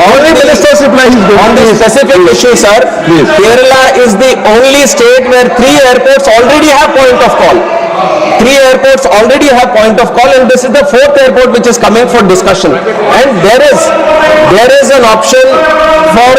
only minister's reply is going on the specific issue, sir. Kerala is the only state where 3 airports already have point of call. 3 airports already have point of call, and this is the 4th airport which is coming for discussion. And there is an option for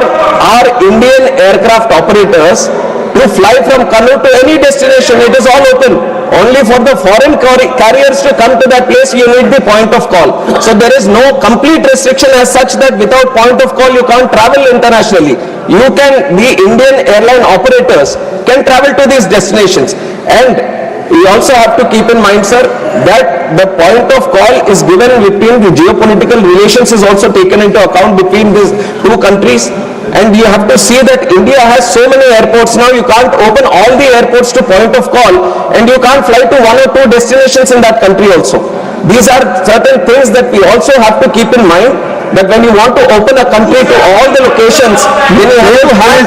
our Indian aircraft operators to fly from Kannur to any destination. It is all open. Only for the foreign carriers to come to that place, you need the point of call. So there is no complete restriction as such that without point of call you can't travel internationally. You can, the Indian airline operators can travel to these destinations. And we also have to keep in mind, sir, that the point of call is given between the geopolitical relations is also taken into account between these 2 countries. And you have to see that India has so many airports now, you can't open all the airports to point of call, and you can't fly to 1 or 2 destinations in that country also. These are certain things that we also have to keep in mind, that when you want to open a country to all the locations, then you have to have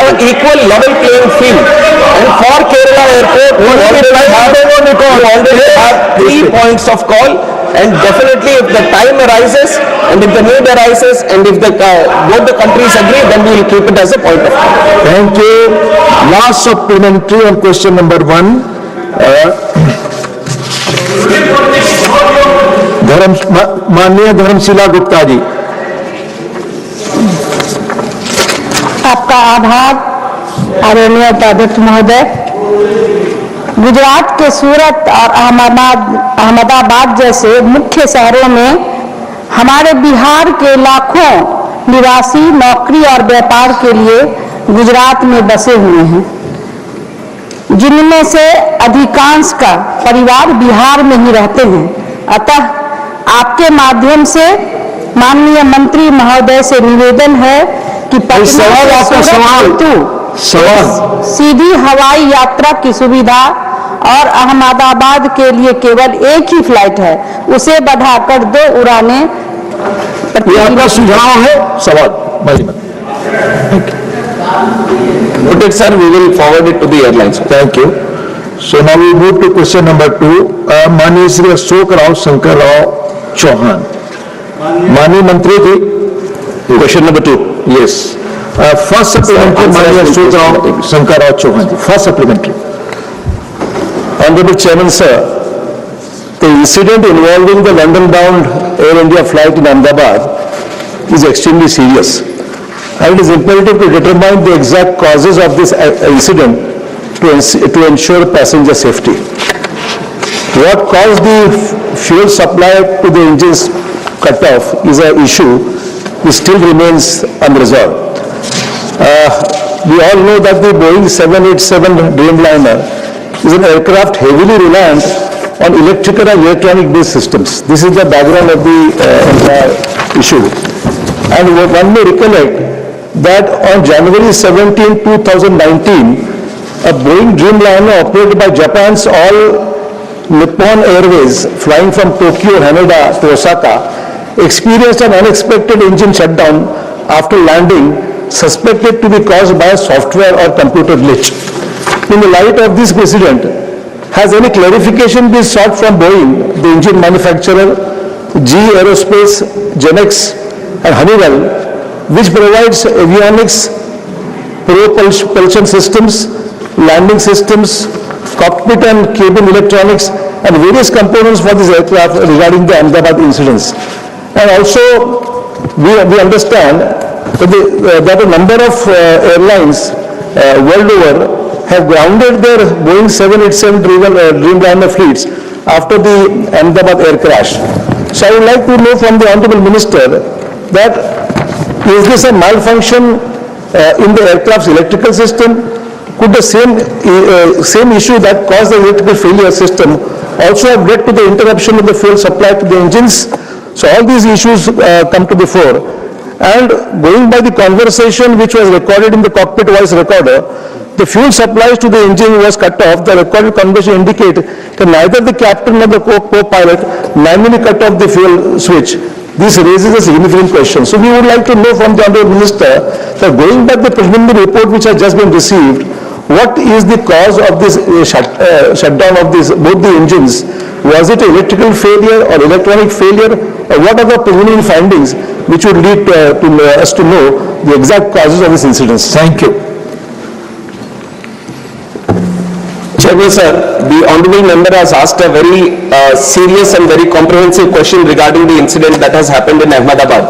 an equal level playing field. And for Kerala airport, you already have 3 points of call. And definitely if the time arises and if the need arises and if both the countries agree, then we will keep it as a point of call. Thank you. Last supplementary on question number 1. माननीय धर्मशिला गुप्ता जी। आपका आभार आदरणीय उपाध्यक्ष महोदय। गुजरात के सूरत और अहमदाबाद जैसे मुख्य शहरों में हमारे बिहार के लाखों निवासी नौकरी और व्यापार के लिए गुजरात में बसे हुए हैं, जिनमें से अधिकांश का परिवार बिहार में ही रहते हैं। अतः आपके माध्यम से माननीय मंत्री महोदय से निवेदन है कि सीधी हवाई यात्रा की सुविधा और अहमदाबाद के लिए केवल एक ही फ्लाइट है, उसे बढ़ाकर 2 उड़ानें। ये आपका सुझाव है सवाल। Noted, sir. We will forward it to the airlines. Thank you. So now we move to question number 2. माननीय श्री अशोक राव शंकर राव चौहान। माननीय मंत्री जी, question number 2. Yes. First supplementary, माननीय Ashok Rao Shankar Rao Chauhan ji. First supplementary. Honorable Chairman, sir, the incident involving the London-bound Air India flight in Ahmedabad is extremely serious, and it is imperative to determine the exact causes of this incident to ensure passenger safety. What caused the fuel supply to the engines cut off is an issue which still remains unresolved. We all know that the Boeing 787 Dreamliner is an aircraft heavily reliant on electrical and electronic based systems. This is the background of the entire issue. And one may recollect that on January 17, 2019, a Boeing Dreamliner operated by Japan's All Nippon Airways flying from Tokyo, Haneda to Osaka experienced an unexpected engine shutdown after landing, suspected to be caused by a software or computer glitch. In the light of this precedent, has any clarification been sought from Boeing, the engine manufacturer, GE Aerospace, Genex, and Honeywell, which provides avionics, propulsion systems, landing systems, cockpit and cabin electronics, and various components for this aircraft regarding the Ahmedabad incidents? And also, we understand that a number of airlines world over have grounded their Boeing 787 Dreamliner fleets after the Ahmedabad air crash. So I would like to know from the Honorable Minister that is this a malfunction in the aircraft's electrical system? Could the same issue that caused the electrical failure system also have led to the interruption of the fuel supply to the engines? So all these issues come to the fore. And going by the conversation which was recorded in the cockpit voice recorder, the fuel supplies to the engine was cut off. The recorded conversation indicated that neither the captain nor the co-pilot manually cut off the fuel switch. This raises a significant question. So we would like to know from the Honorable Minister that going by the preliminary report which has just been received, what is the cause of this shutdown of both the engines? Was it electrical failure or electronic failure, what are the preliminary findings which would lead to us to know the exact causes of these incidents? Thank you. Chairman sir, the honorable member has asked a very serious and very comprehensive question regarding the incident that has happened in Ahmedabad.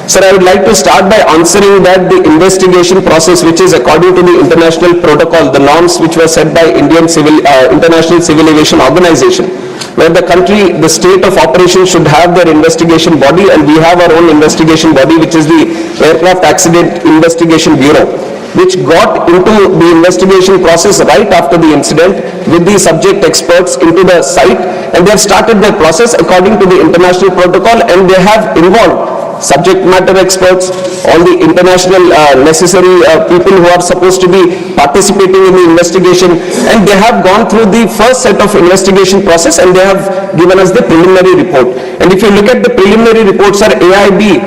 Sir, I would like to start by answering that the investigation process, which is according to the international protocol, the norms which were set by International Civil Aviation Organization, where the country, the state of operation should have their investigation body, and we have our own investigation body, which is the Aircraft Accident Investigation Bureau, which got into the investigation process right after the incident with the subject experts into the site, and they have started their process according to the international protocol, and they have involved subject matter experts, all the international necessary people who are supposed to be participating in the investigation, and they have gone through the first set of investigation process, and they have given us the preliminary report. And if you look at the preliminary reports, sir, AIB,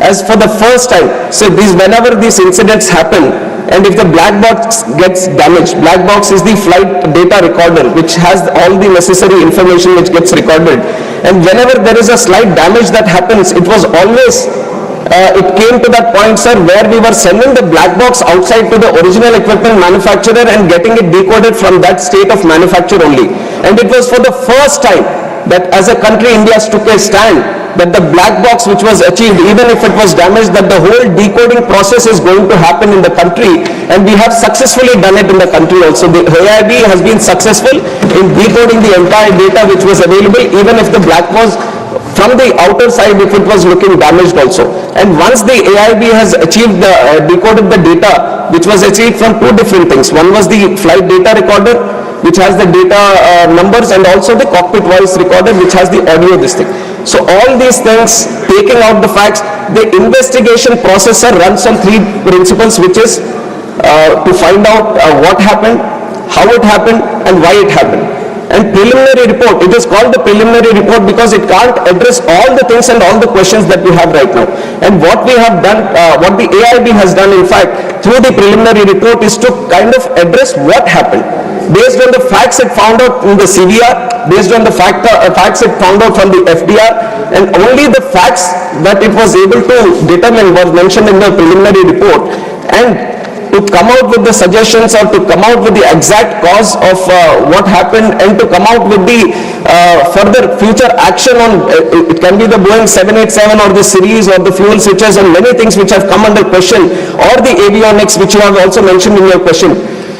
as for the first time, so whenever these incidents happen, and if the black box gets damaged, black box is the flight data recorder which has all the necessary information which gets recorded, and whenever there is a slight damage that happens, it was always it came to that point, sir, where we were sending the black box outside to the original equipment manufacturer and getting it decoded from that state of manufacture only. And it was for the first time that as a country India took a stand that the black box which was achieved, even if it was damaged, that the whole decoding process is going to happen in the country, and we have successfully done it in the country also. The AIB has been successful in decoding the entire data which was available, even if the black was from the outer side, if it was looking damaged also. And once the AIB has achieved decoded the data, which was achieved from two different things. One was the flight data recorder, which has the data numbers, and also the cockpit voice recorder, which has the audio this thing. So all these things, taking out the facts, the investigation process runs on three principles, which is to find out what happened, how it happened, and why it happened. And preliminary report, it is called the preliminary report because it can't address all the things and all the questions that we have right now. And what we have done, what the AIB has done in fact through the preliminary report is to kind of address what happened. Based on the facts it found out in the CVR, based on the facts it found out from the FDR, and only the facts that it was able to determine was mentioned in the preliminary report. And to come out with the suggestions or to come out with the exact cause of what happened, and to come out with the further future action on, it can be the Boeing 787 or the series or the fuel switches and many things which have come under question, or the avionics which you have also mentioned in your question.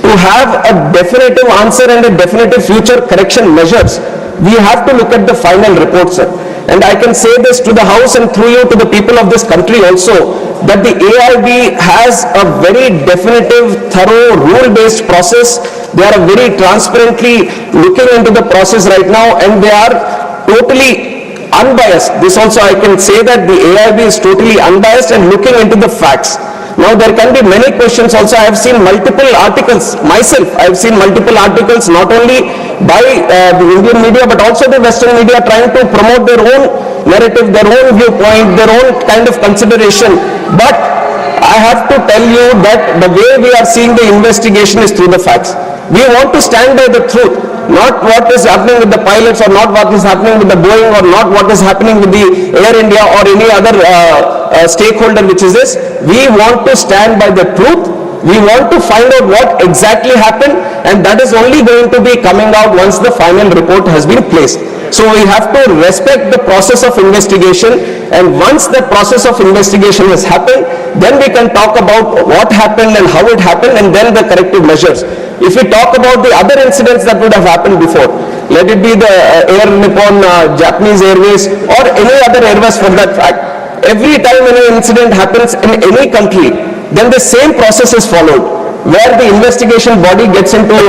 To have a definitive answer and a definitive future correction measures, we have to look at the final report, sir. And I can say this to the House and through you to the people of this country also, that the AIB has a very definitive, thorough, rule-based process. They are very transparently looking into the process right now, and they are totally unbiased. This also I can say that the AIB is totally unbiased and looking into the facts. Now there can be many questions also. I have seen multiple articles myself. I have seen multiple articles not only by the Indian media but also the Western media trying to promote their own narrative, their own viewpoint, their own kind of consideration. But I have to tell you that the way we are seeing the investigation is through the facts. We want to stand by the truth, not what is happening with the pilots or not what is happening with the Boeing or not what is happening with the Air India or any other stakeholder which is this. We want to stand by the truth. We want to find out what exactly happened, and that is only going to be coming out once the final report has been placed. So we have to respect the process of investigation, and once the process of investigation has happened, then we can talk about what happened and how it happened, and then the corrective measures. If we talk about the other incidents that would have happened before, let it be the Air Nippon, Japanese Airways, or any other airways for that fact, every time any incident happens in any country, then the same process is followed, where the investigation body gets into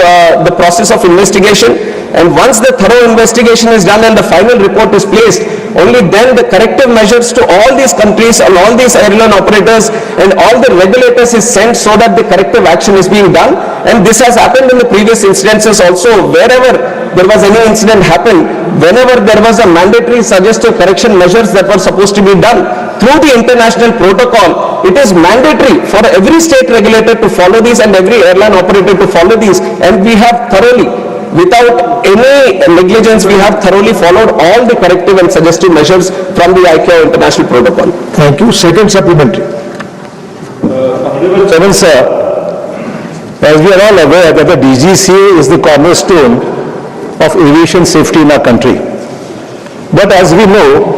the process of investigation, and once the thorough investigation is done and the final report is placed, only then the corrective measures to all these countries and all these airline operators and all the regulators is sent so that the corrective action is being done. And this has happened in the previous incidences also. Wherever there was any incident happen, whenever there was a mandatory suggestive correction measures that were supposed to be done through the international protocol, it is mandatory for every state regulator to follow these and every airline operator to follow these, and we have thoroughly without any negligence. We have thoroughly followed all the corrective and suggestive measures from the ICAO International Protocol. Thank you. Second supplementary. Chairman, sir, as we are all aware that the DGCA is the cornerstone of aviation safety in our country. But as we know,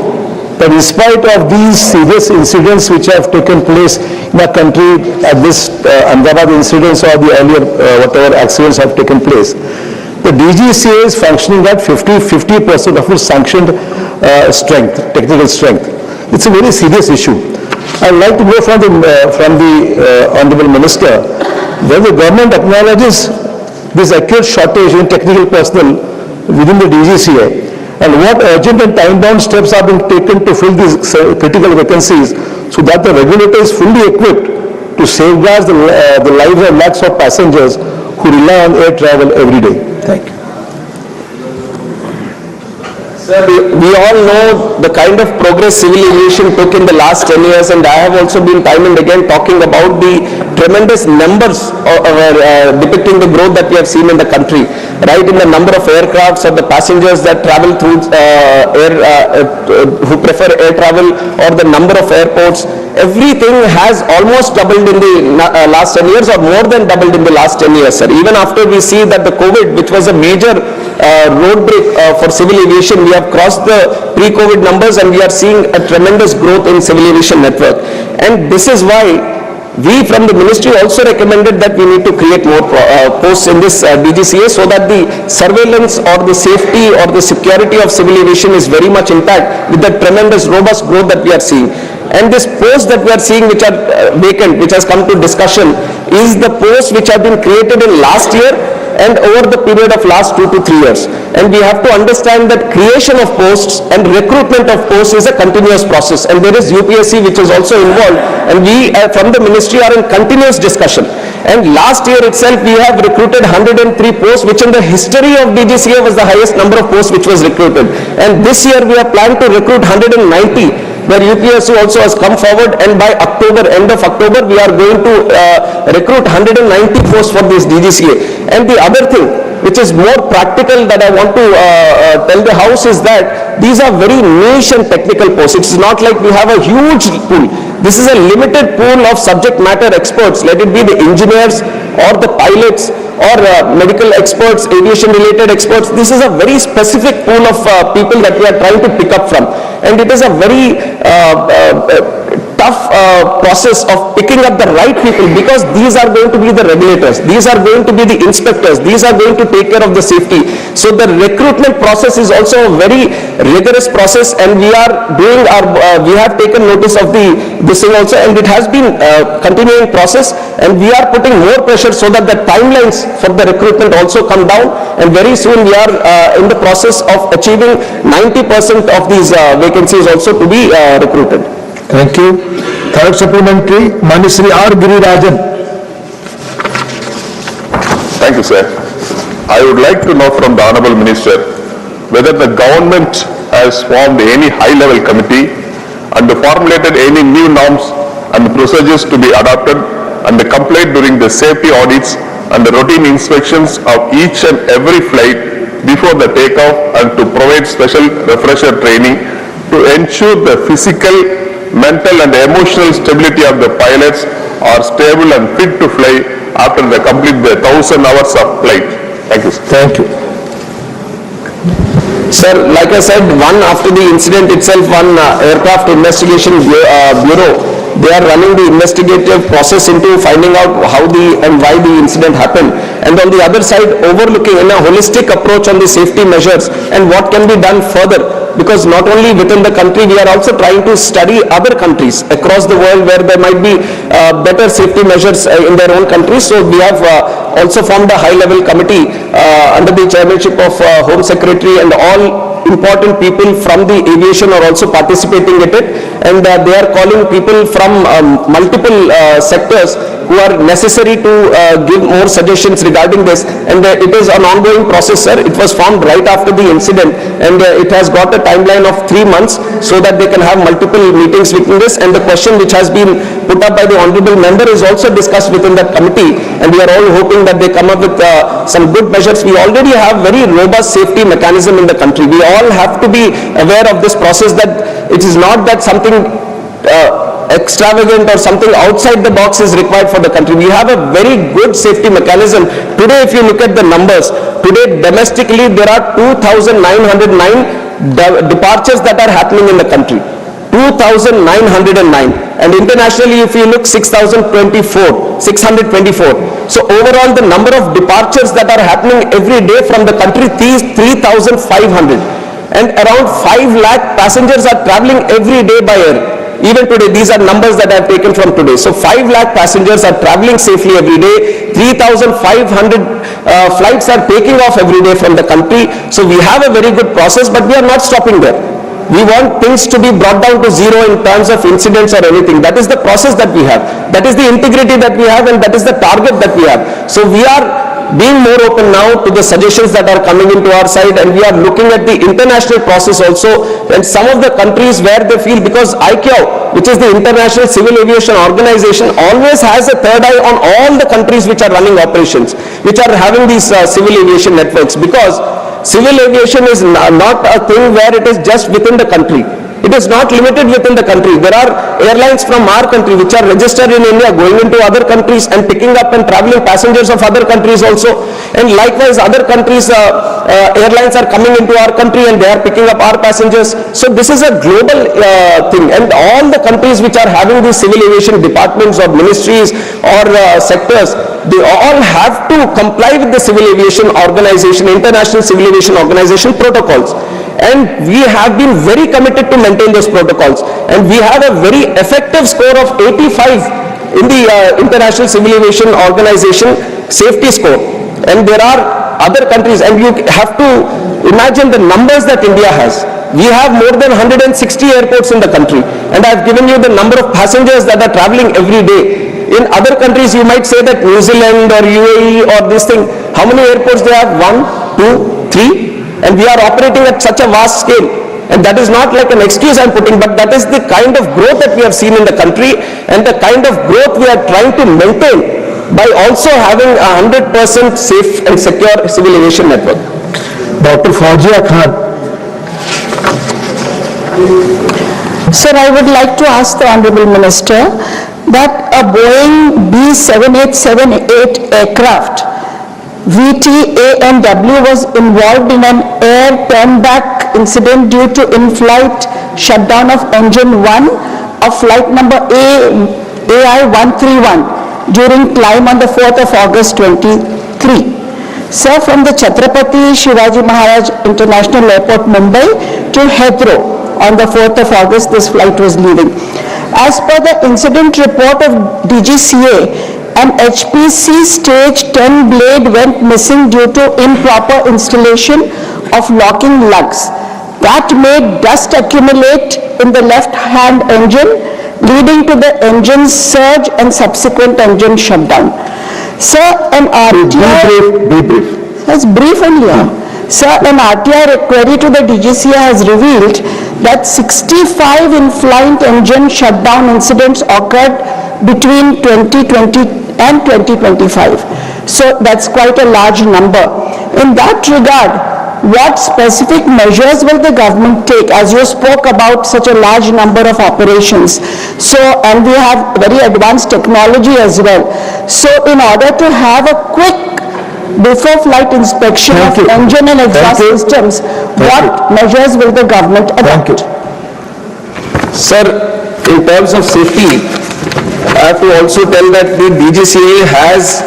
that in spite of these serious incidents which have taken place in our country at this Ahmedabad incidents or the earlier whatever accidents have taken place, the DGCA is functioning at 50% of its sanctioned strength, technical strength. It's a very serious issue. I'd like to know from the Honorable Minister whether the government acknowledges this acute shortage in technical personnel within the DGCA, and what urgent and time-bound steps are being taken to fill these critical vacancies so that the regulator is fully equipped to safeguard the lives of lakhs of passengers who rely on air travel every day. Thank you. Sir, we all know the kind of progress civil aviation took in the last 10 years, and I have also been time and again talking about the tremendous numbers depicting the growth that we have seen in the country, right, in the number of aircrafts or the passengers that travel through who prefer air travel, or the number of airports. Everything has almost doubled in the last 10 years, or more than doubled in the last 10 years, sir. Even after we see that the COVID, which was a major roadblock for civil aviation, we have crossed the pre-COVID numbers, and we are seeing a tremendous growth in civil aviation network. And this is why we from the ministry also recommended that we need to create more posts in this DGCA, so that the surveillance or the safety or the security of civil aviation is very much intact with the tremendous robust growth that we are seeing. And this post that we are seeing which are vacant, which has come to discussion, is the posts which have been created in last year and over the period of last 2 to 3 years. And we have to understand that creation of posts and recruitment of posts is a continuous process, and there is UPSC which is also involved, and we from the ministry are in continuous discussion. And last year itself we have recruited 103 posts, which in the history of DGCA was the highest number of posts which was recruited. And this year we are planning to recruit 190, where UPSC also has come forward, and by October, end of October, we are going to recruit 190 posts for this DGCA. And the other thing, which is more practical that I want to tell the House, is that these are very niche and technical posts. It's not like we have a huge pool. This is a limited pool of subject matter experts, let it be the engineers or the pilots or medical experts, aviation related experts. This is a very specific pool of people that we are trying to pick up from. And it is a very tough process of picking up the right people, because these are going to be the regulators, these are going to be the inspectors, these are going to take care of the safety. So the recruitment process is also a very rigorous process, and we are doing we have taken notice of this thing also, and it has been continuing process, and we are putting more pressure so that the timelines for the recruitment also come down, and very soon we are in the process of achieving 90% of these vacancies also to be recruited. Thank you. Third supplementary, Manisri R. Girirajan. Thank you, sir. I would like to know from the Honorable Minister whether the government has formed any high-level committee and formulated any new norms and procedures to be adopted and complied during the safety audits and the routine inspections of each and every flight before the takeoff, and to provide special refresher training to ensure the physical, mental and emotional stability of the pilots are stable and fit to fly after they complete the 1,000 hours of flight. Thank you, sir. Thank you. Sir, like I said, after the incident itself, one aircraft investigation bureau, they are running the investigative process into finding out how and why the incident happened. And on the other side, overlooking in a holistic approach on the safety measures and what can be done further. Because not only within the country, we are also trying to study other countries across the world where there might be better safety measures in their own countries. So we have also formed a high-level committee under the chairmanship of Home Secretary, and all important people from the aviation are also participating in it, and they are calling people from multiple sectors who are necessary to give more suggestions regarding this, and it is an ongoing process, sir. It was formed right after the incident, and it has got a timeline of 3 months so that they can have multiple meetings within this, and the question which has been put up by the honorable member is also discussed within that committee, and we are all hoping that they come up with some good measures. We already have very robust safety mechanism in the country. We all have to be aware of this process, that it is not that something extravagant or something outside the box is required for the country. We have a very good safety mechanism. Today, if you look at the numbers, today domestically there are 2,909 departures that are happening in the country. 2,909, and internationally if you look 624. So overall the number of departures that are happening every day from the country is 3,500, and around 5 lakh passengers are traveling every day by air. Even today, these are numbers that I have taken from today. So 5 lakh passengers are traveling safely every day. 3,500 flights are taking off every day from the country. So we have a very good process, but we are not stopping there. We want things to be brought down to zero in terms of incidents or anything. That is the process that we have. That is the integrity that we have, and that is the target that we have. So we are being more open now to the suggestions that are coming into our side, and we are looking at the international process also, and some of the countries where they feel, because ICAO, which is the International Civil Aviation Organization, always has a third eye on all the countries which are running operations, which are having these civil aviation networks, because civil aviation is not a thing where it is just within the country. It is not limited within the country. There are airlines from our country which are registered in India going into other countries and picking up and traveling passengers of other countries also. And likewise other countries, airlines are coming into our country and they are picking up our passengers. So this is a global thing, and all the countries which are having these civil aviation departments or ministries or sectors, they all have to comply with the Civil Aviation Organization, International Civil Aviation Organization protocols. And we have been very committed to maintain those protocols. And we have a very effective score of 85 in the International Civil Aviation Organization safety score. And there are other countries, and you have to imagine the numbers that India has. We have more than 160 airports in the country. And I have given you the number of passengers that are traveling every day. In other countries, you might say that New Zealand or UAE or this thing, how many airports they have? 1, 2, 3? And we are operating at such a vast scale. And that is not like an excuse I am putting, but that is the kind of growth that we have seen in the country, and the kind of growth we are trying to maintain by also having a 100% safe and secure civil aviation network. Dr. Fawzia Khan. Sir, I would like to ask the Honorable Minister that a Boeing B7878 aircraft VT-AMW was involved in an air turn-back incident due to in-flight shutdown of engine 1 of flight number AI-131 during climb on the 4th of August 23. Sir, from the Chhatrapati Shivaji Maharaj International Airport, Mumbai to Heathrow on the 4th of August, this flight was leaving. As per the incident report of DGCA, an HPC stage 10 blade went missing due to improper installation of locking lugs. That made dust accumulate in the left-hand engine, leading to the engine's surge and subsequent engine shutdown. Sir, an RTI... Be brief. That's brief only. Sir, an RTI query to the DGCA has revealed that 65 in-flight engine shutdown incidents occurred between 2020 and 2025. So that's quite a large number. In that regard, what specific measures will the government take, as you spoke about such a large number of operations? So, and we have very advanced technology as well. So in order to have a quick before flight inspection of engine and exhaust systems, what measures will the government adopt? Sir, in terms of safety, I have to also tell that the DGCA has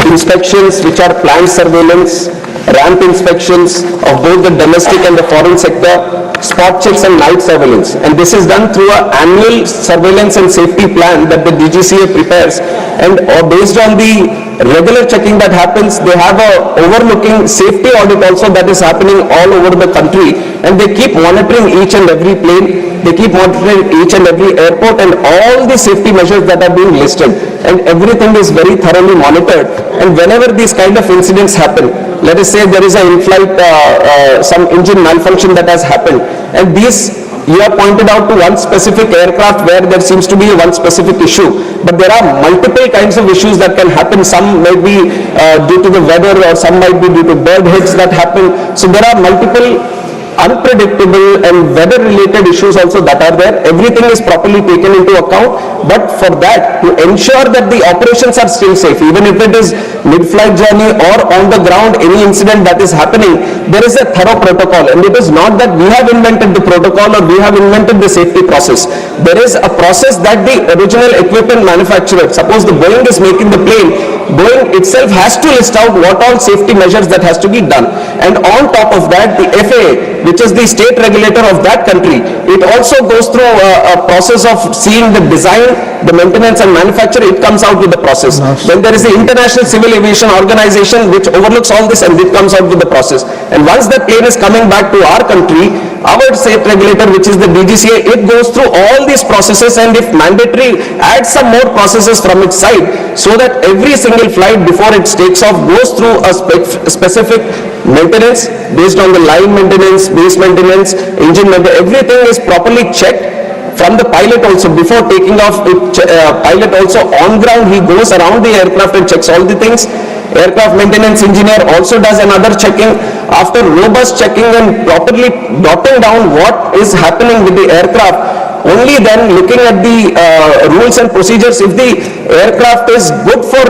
inspections which are planned surveillance, ramp inspections of both the domestic and the foreign sector, spot checks and night surveillance. And this is done through an annual surveillance and safety plan that the DGCA prepares. And based on the regular checking that happens, they have a overlooking safety audit also that is happening all over the country. And they keep monitoring each and every plane. they keep monitoring each and every airport and all the safety measures that are being listed, and everything is very thoroughly monitored. And whenever these kind of incidents happen, let us say there is an in-flight, some engine malfunction that has happened, and these, you have pointed out to one specific aircraft where there seems to be one specific issue, but there are multiple kinds of issues that can happen. Some might be due to the weather, or some might be due to bird hits that happen. So there are multiple unpredictable and weather related issues also that are there. Everything is properly taken into account, but for that, to ensure that the operations are still safe, even if it is mid-flight journey or on the ground, any incident that is happening, there is a thorough protocol, and it is not that we have invented the protocol or we have invented the safety process. There is a process that the original equipment manufacturer, suppose the Boeing is making the plane, Boeing itself has to list out what all safety measures that has to be done, and on top of that, the FAA, which is the state regulator of that country, it also goes through a process of seeing the design, the maintenance and manufacture. It comes out with the process. Then there is the International Civil Aviation Organization which overlooks all this, and it comes out with the process. And once the plane is coming back to our country, our state regulator, which is the DGCA, it goes through all these processes, and if mandatory, adds some more processes from its side, so that every single flight before it takes off goes through a specific maintenance based on the line maintenance, base maintenance, engine maintenance. Everything is properly checked from the pilot also. Before taking off, pilot also on ground, he goes around the aircraft and checks all the things. Aircraft maintenance engineer also does another checking. After robust checking and properly jotting down what is happening with the aircraft, only then looking at the rules and procedures, if the aircraft is good for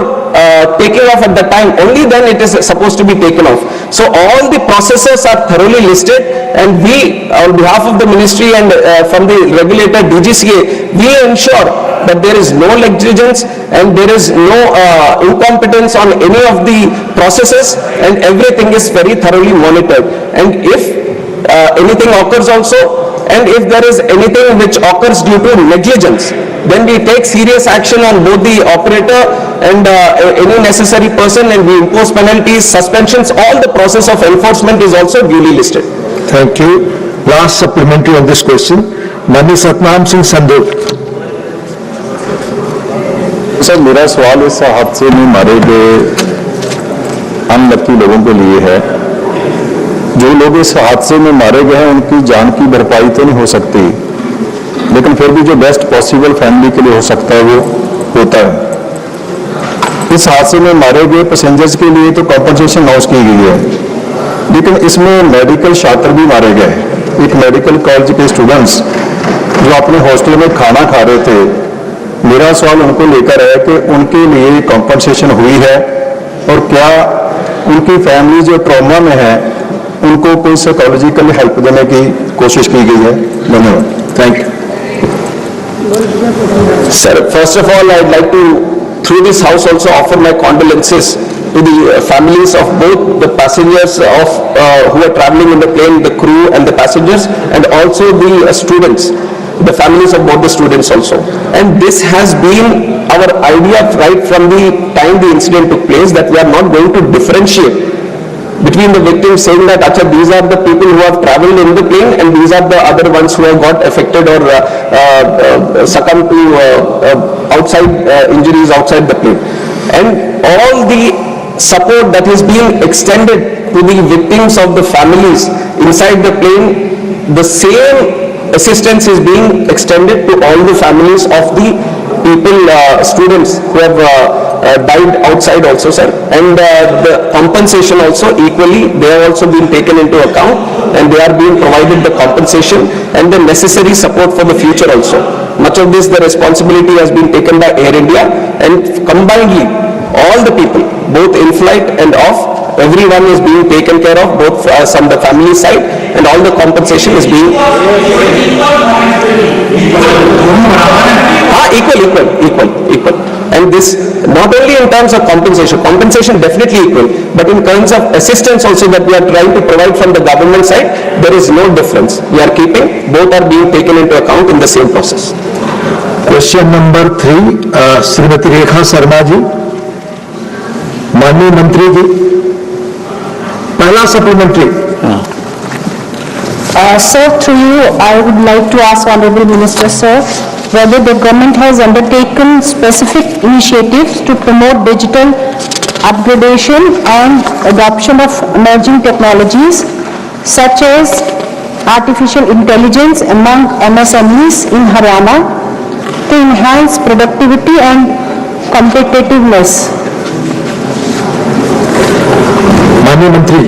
taking off at the time, only then it is supposed to be taken off. So all the processes are thoroughly listed, and we, on behalf of the ministry and from the regulator DGCA, we ensure that there is no negligence and there is no incompetence on any of the processes, and everything is very thoroughly monitored. And if anything occurs also, and if there is anything which occurs due to negligence, then we take serious action on both the operator and any necessary person, and we impose penalties, suspensions. All the process of enforcement is also duly listed. Thank you. Last supplementary on this question, Mani Satnam Singh Sandhu. Sir, मेरा सवाल इस हादसे में मारे गए unlucky लोगों के लिए है। जो लोग इस हादसे में मारे गए हैं, उनकी जान की भरपाई तो नहीं हो सकती, लेकिन फिर भी जो बेस्ट पॉसिबल फैमिली के लिए हो सकता है वो होता है। इस हादसे में मारे गए पैसेंजर्स के लिए तो कॉम्पनसेशन लॉस की गई है, लेकिन इसमें मेडिकल छात्र भी मारे गए। एक मेडिकल कॉलेज के स्टूडेंट्स जो अपने हॉस्टल में खाना खा रहे थे, मेरा सवाल उनको लेकर है कि उनके लिए कॉम्पनसेशन हुई है, और क्या उनकी फैमिली जो ट्रॉमा में है उनको कोई साइकोलॉजिकल हेल्प देने की कोशिश की गई है? धन्यवाद। Thank you. Sir, first of all, I'd like to, through this house, also offer my condolences to the families of both the passengers of who are traveling in the plane, the crew and the passengers, and also the students, the families of both the students also. And this has been our idea right from the time the incident took place, that we are not going to differentiate between the victims, saying that these are the people who have traveled in the plane and these are the other ones who have got affected or succumbed to outside injuries outside the plane. And all the support that is being extended to the victims of the families inside the plane, the same assistance is being extended to all the families of the people, students who have died outside also, sir. And the compensation also equally, they have also been taken into account, and they are being provided the compensation and the necessary support for the future also. Much of this, the responsibility has been taken by Air India, and combinedly, all the people, both in flight and off, everyone is being taken care of, both from the family side, and all the compensation is being equal. And this, not only in terms of compensation definitely equal, but in terms of assistance also that we are trying to provide from the government side, there is no difference. We are keeping, both are being taken into account in the same process. Question number 3, Srimati Rekha Sarma ji. माननीय मंत्री जी, पहला supplementary, Sir, through you, I would like to ask Honorable Minister, sir, whether the government has undertaken specific initiatives to promote digital upgradation and adoption of emerging technologies such as artificial intelligence among MSMEs in Haryana to enhance productivity and competitiveness. माननीय मंत्री।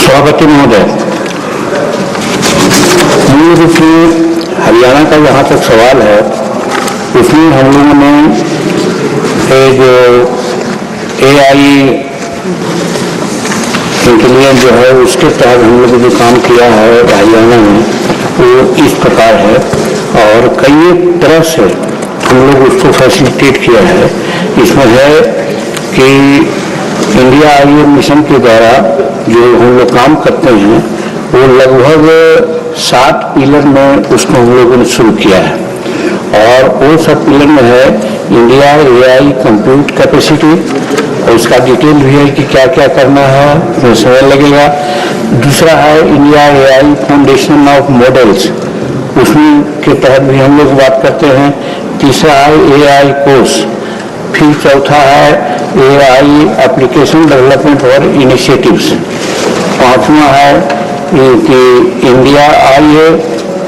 सभापति महोदय, हरियाणा का जहाँ तक सवाल है उसमें हम लोगों ने जो AI इंटेलिजेंस जो है उसके तहत हम लोगों ने जो काम किया है हरियाणा में वो इस प्रकार है और कई तरह से हम लोग उसको फैसिलिटेट किया है। इसमें है कि इंडिया आईए मिशन के द्वारा जो हम लोग काम करते हैं वो लगभग 7 पिलर में उसको हम लोगों ने शुरू किया है और वो सब पिलर में है इंडिया AI कंप्यूट कैपेसिटी और उसका डिटेल भी है कि क्या क्या करना है, उसमें समय लगेगा। दूसरा है India AI foundation of models, उसमें के तहत भी हम लोग बात करते हैं। तीसरा है AI कोर्स, फिर चौथा है AI एप्लीकेशन डेवलपमेंट और इनिशिएटिव्स, पांचवा है कि इंडिया आईए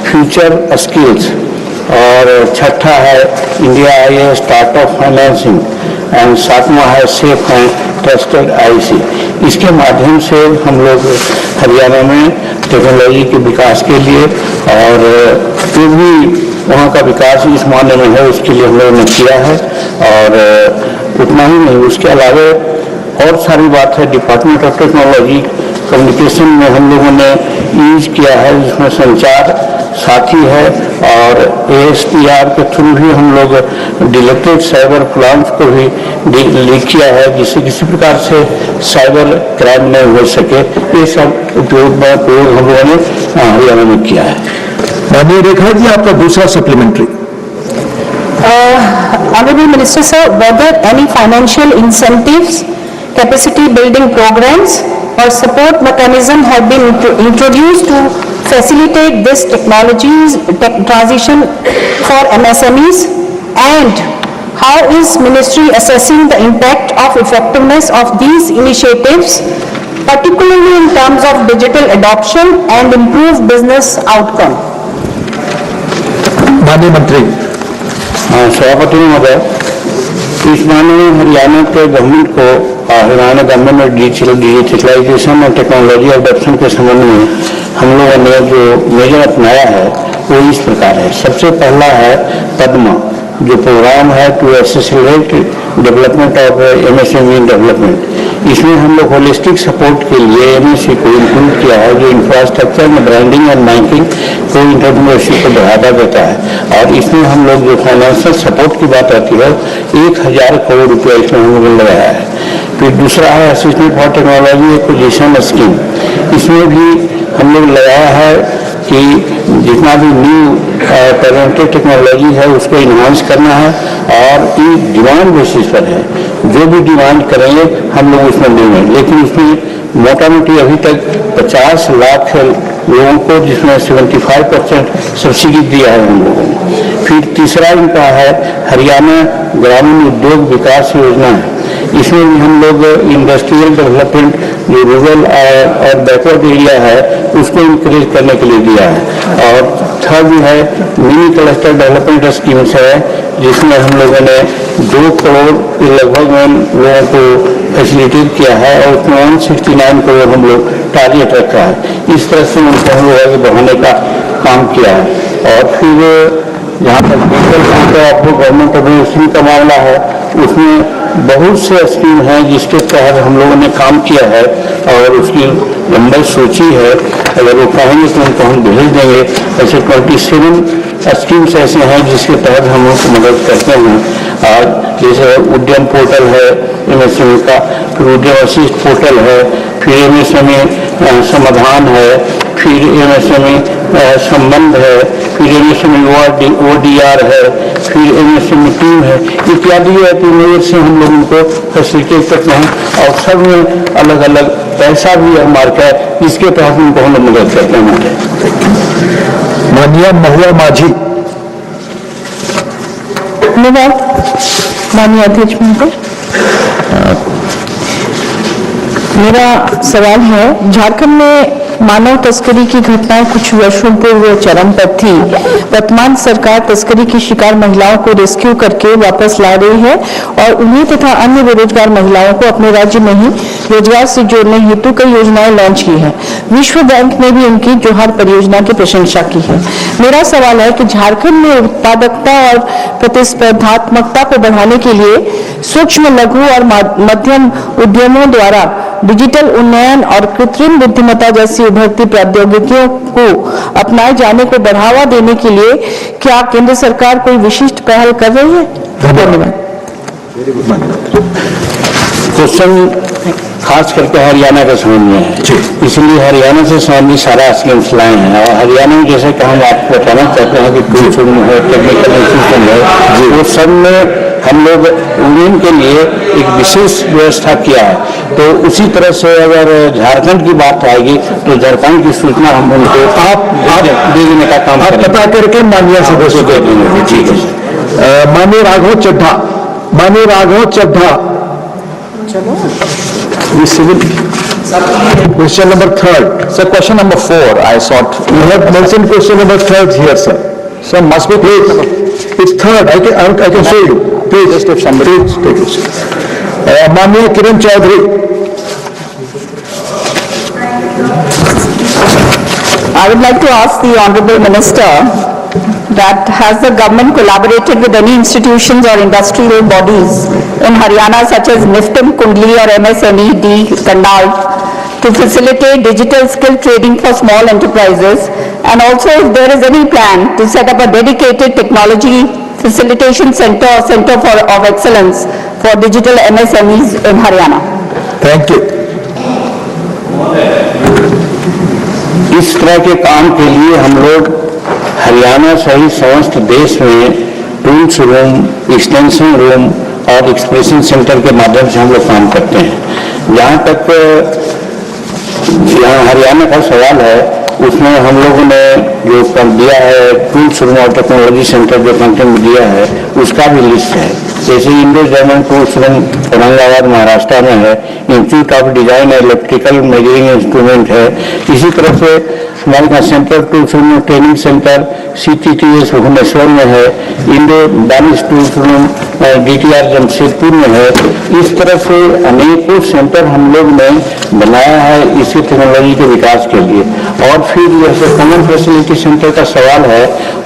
फ्यूचर स्किल्स और छठा है इंडिया आईए स्टार्टअप फाइनेंसिंग एंड सातवां है सेफ एंड ट्रस्टेड IC। इसके माध्यम से हम लोग हरियाणा में टेक्नोलॉजी के विकास के लिए और जो भी वहाँ का विकास इस मामले में है उसके लिए हम लोगों ने किया है। और उतना ही नहीं, उसके अलावा और सारी बात है डिपार्टमेंट ऑफ टेक्नोलॉजी कम्युनिकेशन में हम लोगों ने यूज किया है, जिसमें संचार साथी है और ASTR के थ्रू भी हम लोग डिलेक्टेड साइबर प्लान्स को भी लीक किया है जिससे किसी प्रकार से साइबर क्राइम नहीं हो सके। ये सब उपयोग हम लोगों ने हरियाणा में किया है। माननीय रेखा जी, आपका दूसरा supplementary. Honorable Minister, sir, whether any financial incentives, capacity building programs or support mechanism have been introduced to facilitate this transition for MSMEs, and how is Ministry assessing the impact of effectiveness of these initiatives, particularly in terms of digital adoption and improved business outcome? माननीय मंत्री। सभापति महोदय, इस मामले में हरियाणा के government को Haryana government में डिजिटलाइजेशन और टेक्नोलॉजी अडॉप्शन के संबंध में हम लोगों ने जो मेजर अपनाया है वो इस प्रकार है। सबसे पहला है पद्मा, जो प्रोग्राम है to accelerate development of MSME development. इसमें हम लोग होलिस्टिक सपोर्ट के लिए MSME को इंक्लूड किया है, जो इंफ्रास्ट्रक्चर में ब्रांडिंग एंड बैंकिंग को इंटरप्रेन्योरशिप को बढ़ावा देता है। और इसमें हम लोग जो फाइनेंशियल सपोर्ट की बात आती है 1000 करोड़ रुपया इसमें हम लोगों ने लगाया है। फिर दूसरा है assistant for technology acquisition scheme, इसमें भी हम लोग लगाया है कि जितना भी न्यू पेरेंटेड टेक्नोलॉजी है उसको इन्हांस करना है और ये डिमांड बेसिस पर है, जो भी डिमांड करेंगे हम लोग उसमें देंगे। लेकिन इसमें मोटा मोटी अभी तक 50 लाख लोगों को, जिसमें 75% सब्सिडी दिया है हम लोगों ने। फिर तीसरा इनका है हरियाणा ग्रामीण उद्योग विकास योजना है, इसमें भी हम लोग इंडस्ट्रियल डेवलपमेंट जो रूरल और बैकवर्ड एरिया है उसको इंकरेज करने के लिए दिया है। और थर्ड है मिनी क्लस्टर डेवलपमेंट स्कीम्स है, जिसमें हम लोगों ने 2 करोड़ के लगभग लोगों को फैसिलिटेट किया है और उसमें 169 करोड़ हम लोग टारगेट रखा है। इस तरह से उनको हम लोग आगे बढ़ाने का काम किया है। और फिर जहाँ तक गवर्नमेंट ऑफ का मामला है उसमें बहुत से स्कीम हैं जिसके तहत हम लोगों ने काम किया है और उसकी लंबाई सूची है, अगर वो कहेंगे तो उनको हम भेज देंगे। ऐसे 27 स्कीम्स ऐसे हैं जिसके तहत हम उनको मदद करते हैं। और जैसे उद्यम पोर्टल है MSME का, फिर उद्यम असिस्ट पोर्टल है, फिर MSME समाधान है, फिर MSME संबंध है, फिर MSME ODR है, फिर MSME टीम है, इत्यादि है से हम लोग उनको फैसिलिटेट करते हैं और सब में अलग अलग पैसा भी हमारे का इसके तहत उनको हम लोग मदद करते हैं। माननीय महुआ माझी। धन्यवाद माननीय अध्यक्ष महोदय। मेरा सवाल है, झारखंड में मानव तस्करी की घटनाएं कुछ वर्षों पूर्व चरम पर थी। वर्तमान सरकार तस्करी की शिकार महिलाओं को रेस्क्यू करके वापस ला रही है और उन्हें तथा अन्य बेरोजगार महिलाओं को अपने राज्य में ही रोजगार से जोड़ने हेतु कई योजनाएं लॉन्च की है। विश्व बैंक ने भी उनकी जोहार परियोजना की प्रशंसा की है। मेरा सवाल है कि झारखंड में उत्पादकता और प्रतिस्पर्धात्मकता को बढ़ाने के लिए सूक्ष्म, लघु और मध्यम उद्यमों द्वारा डिजिटल उन्नयन और कृत्रिम बुद्धिमत्ता जैसी उभरती प्रौद्योगिकियों को अपनाए जाने को बढ़ावा देने के लिए क्या केंद्र सरकार कोई विशिष्ट पहल कर रही है? धन्यवाद। क्वेश्चन खास करके हरियाणा का समझ में है, इसलिए हरियाणा से संबंधित सारा स्कीम्स लाए हैं और हरियाणा में जैसे कि हम आपको बताना चाहते हैं कि टूरिज्म है, टेक्निकल इंस्टीट्यूशन है, वो सब में हम लोग वुमेन के लिए एक विशेष व्यवस्था किया है। तो उसी तरह से अगर झारखंड की बात आएगी तो झारखंड की सूचना हम उनको आप दे देने का काम पता करके माननीय सदस्य को देंगे। ठीक है। माननीय राघव चड्ढा। माननीय Raghav Chadha. Question number 3. So question number 4, I sought. You have mentioned question number 3 here, sir. So must be Please. It's 3rd. I can show you. Please. Just if somebody. Please take it. माननीय Kiran Chaudhary. I would like to ask the Honorable Minister that has the government collaborated with any institutions or industrial bodies in Haryana such as NIFTM Kundli or MSME D Karnal to facilitate digital skill training for small enterprises, and also if there is any plan to set up a dedicated technology facilitation center or center of excellence for digital MSMEs in Haryana. Thank you. इस तरह के काम के लिए हम लोग हरियाणा सहित समस्त देश में टूल्स रूम, एक्सटेंशन रूम और एक्सप्रेशन सेंटर के माध्यम से हम लोग काम करते हैं। जहाँ तक यहाँ हरियाणा का सवाल है, उसमें हम लोगों ने जो दिया है टूल्स रूम और टेक्नोलॉजी सेंटर जो कंटेंट में दिया है उसका भी लिस्ट है। जैसे Indo German tools room Aurangabad Maharashtra में है, institute of design electrical measuring instrument है। इसी तरह से हमारे यहाँ central tools room training centre CTTS Bhubaneswar में है, Indo Danish tools room DTR Jamshedpur में है। इस तरह से अनेकों सेंटर हम लोग ने बनाया है इसी टेक्नोलॉजी के विकास के लिए। और फिर जैसे कॉमन फैसिलिटी सेंटर का सवाल है,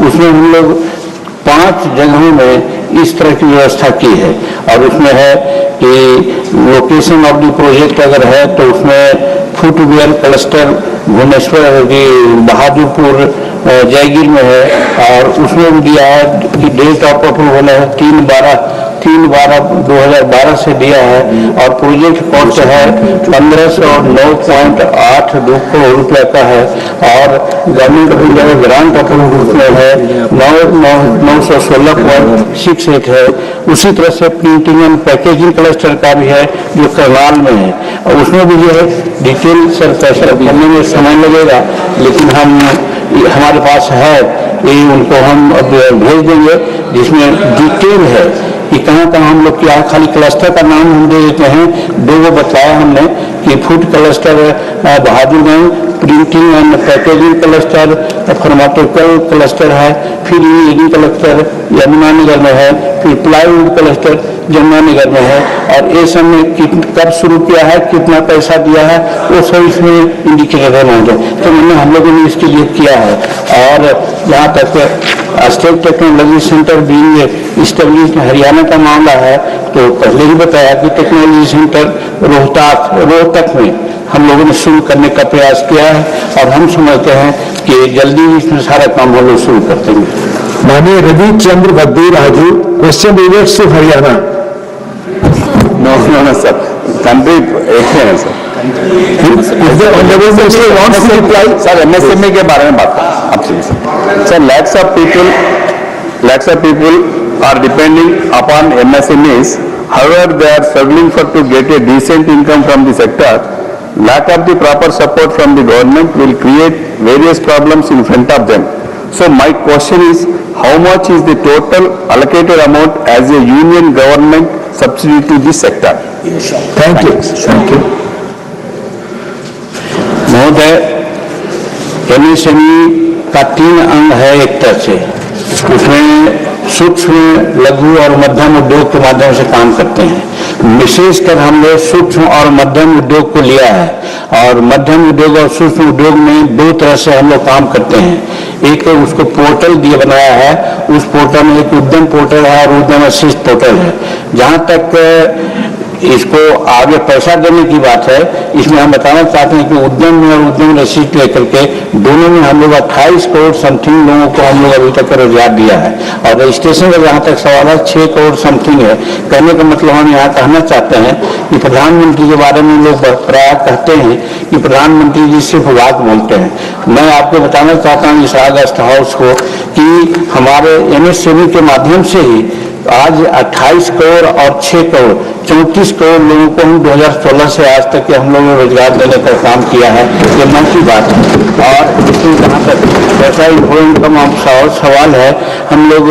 उसमें हम लोग 5 जगहों में इस तरह की व्यवस्था की है और उसमें है कि लोकेशन ऑफ द प्रोजेक्ट अगर है तो उसमें फुटवेयर क्लस्टर भुवनेश्वर बहादुरपुर जयगिर में है और उसमें भी दिया है कि डेट ऑफ अप्रूवल है 3/12/2012 से दिया है और प्रोजेक्ट कॉस्ट है 1509.82 करोड़ रुपए का है और गवर्नमेंट ग्रांट अप्रूवल में है 916.68 है। उसी तरह से प्रिंटिंग एंड पैकेजिंग क्लस्टर का भी है जो करनाल में है और उसमें भी जो है डिटेल सर पैसा करने में समय लगेगा, लेकिन हमारे पास है ये उनको हम अब भेज देंगे जिसमें डिटेल है कि कहाँ हम लोग क्या, खाली क्लस्टर का नाम हम दे देते हैं। 2 बताया हमने कि food cluster Bahadurganj, printing and packaging cluster, pharmaceutical cluster है, फिर इंजीनियरिंग क्लस्टर यमुनानगर में है, फिर प्लाईवुड क्लस्टर जमुनानगर में है और ये सब में कब शुरू किया है, कितना पैसा दिया है, वो सब इसमें इंडिकेटर रहना चाहिए। तो हम लोगों ने इसके लिए किया है। और जहाँ तक स्टेट टेक्नोलॉजी सेंटर भी इस्टेब्लिश हरियाणा का मामला है, तो पहले ही बताया कि टेक्नोलॉजी सेंटर रोहतक में हम लोगों ने शुरू करने का प्रयास किया है और हम समझते हैं कि जल्दी इसमें सारा काम हम लोग शुरू कर देंगे। माननीय Ravi Chandra Baddi Raju. Question relates to Haryana. No, sir. Country एक है sir. If the honorable minister wants to reply, sir, MSME के बारे में बात आपसे sir. Sir, lakhs of people are depending upon MSMEs. However, they are struggling to get a decent income from the sector. Lack of the proper support from the government will create various problems in front of them. So my question is, how much is the total allocated amount as a union government subsidy to this sector? Thank you. महोदय, MSME का 3 अंग है एक तरह से, उसमें सूक्ष्म, लघु और मध्यम उद्योग के माध्यम से काम करते हैं। विशेषकर हमने सूक्ष्म और मध्यम उद्योग को लिया है, और मध्यम उद्योग और सूक्ष्म उद्योग में 2 तरह से हम लोग काम करते हैं। एक तो उसको पोर्टल दिए बनाया है, उस पोर्टल में एक उद्यम पोर्टल है और उद्यम असिस्ट पोर्टल है। जहाँ तक इसको आगे पैसा देने की बात है, इसमें हम बताना चाहते हैं कि उद्यम में और उद्यम रसीद लेकर के दोनों में हम लोग 28 करोड़ समथिंग लोगों को हम लोग अभी तक रोजगार दिया है। और रजिस्ट्रेशन का जहाँ तक सवाल है 6 करोड़ समथिंग है। कहने का मतलब हम यहाँ कहना चाहते हैं कि प्रधानमंत्री के बारे में लोग प्राय कहते हैं कि प्रधानमंत्री जी सिर्फ बात बोलते हैं। मैं आपको बताना चाहता हूँ इस गेस्ट हाउस को कि हमारे MSME के माध्यम से ही आज 28 करोड़ और 6 करोड़ 34 करोड़ लोगों को हम 2016 से आज तक के हम लोगों ने रोजगार देने का काम किया है। ये मन की बात है। और इसमें जहाँ तक पैसा इनकम सवाल है, हम लोग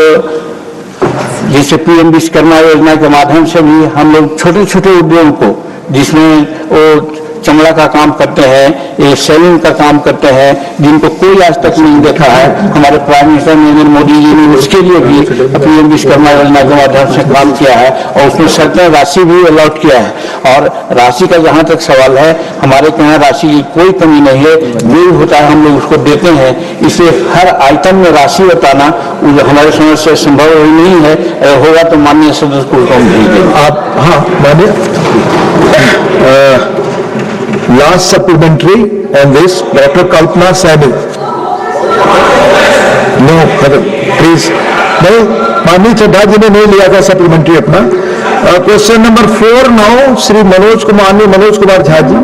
जैसे PM विश्वकर्मा योजना के माध्यम से भी हम लोग छोटे छोटे उद्योगों को, जिसमें वो चमड़ा का काम करते हैं, ये सेलिंग का काम करते हैं, जिनको कोई आज तक नहीं देखा है, हमारे प्राइम मिनिस्टर नरेंद्र मोदी जी ने उसके लिए भी PM विश्वकर्मा योजना के माध्यम से काम किया है और उसमें सर्टेन राशि भी अलॉट किया है। और राशि का जहाँ तक सवाल है, हमारे यहाँ राशि की कोई कमी नहीं है, जो होता है हम लोग उसको देते हैं। इसलिए हर आइटम में राशि बताना हमारे समझ से संभव ही नहीं है। अगर होगा तो माननीय सदस्य को भेज देंगे आप। हाँ, माननीय last supplementary on this, Dr. Kalpana Saini. No, please. नहीं, माननीय चड्ढा जी ने नहीं लिया था सप्लीमेंट्री अपना। Question number 4 now Shri Manoj Kumar Jha ji.